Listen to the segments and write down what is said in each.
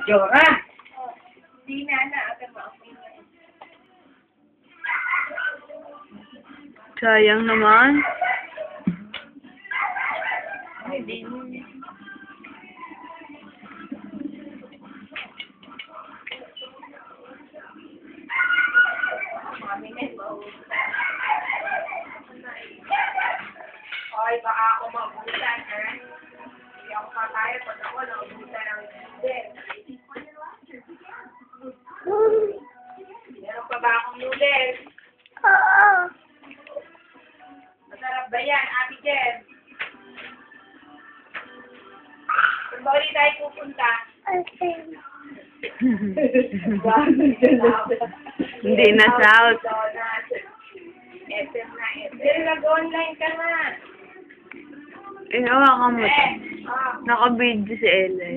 Jora! Di na ate mo. Sayang naman. Hindi. Mami na ito. Oy, baka ako mabutan, ha? Hindi ako papayag pag ako naubutan ng noodles. Meron pa ba akong noodles? Oo. Masarap ba yan, Ate Jen? Kung ba ulit tayo pupunta? Hindi na south. SM na SM. Nag-online ka na. Hawakan mo. Ah, Naka-video si Ella.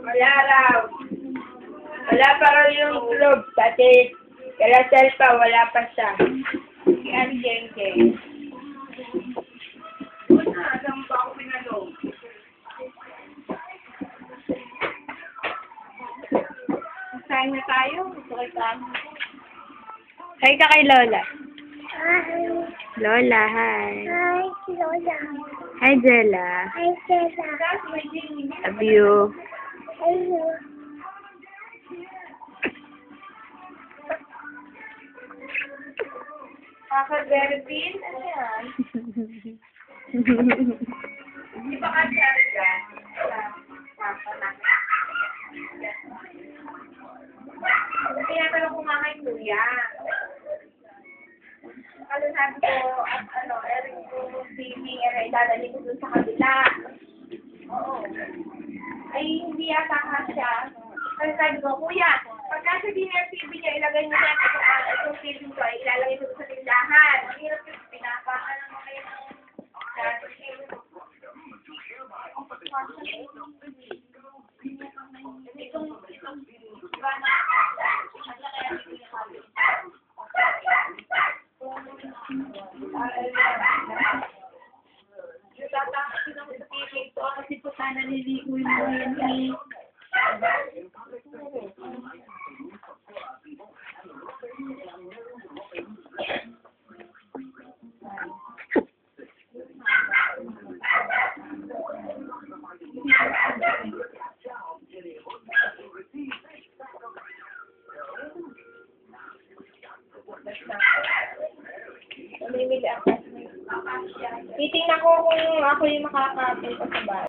wala raw. Wala pa raw yung club. Pati Karasel pa, wala pa siya. Yan, Jengke. Saan pa ako pinalong? Saan na tayo? Hi ka kay Lola. Hi. Lola, hi. Hi, Lola. Hi, Jella. Hi, Stella. Love you. Hello. Kaka-Verpin? Ano yan? Di ba kasi ano dyan? Tinatanong ko nga kay Kuya. Ano sabi ko, Eric ko, TV, idadali ko dun sa kabila. Oo. Ay, hindi yata kasya. Kasi sabi ko, Kuya, pagka sa dinner TV niya, ilagay niyo na itong TV ko, ilalagay ko sa tindahan. Ang hirap yung pinapaan naman kayo ng kasi po sana niligo yung mga yan eh. Titingnan ko kung ako yung makakapunta sa bahay.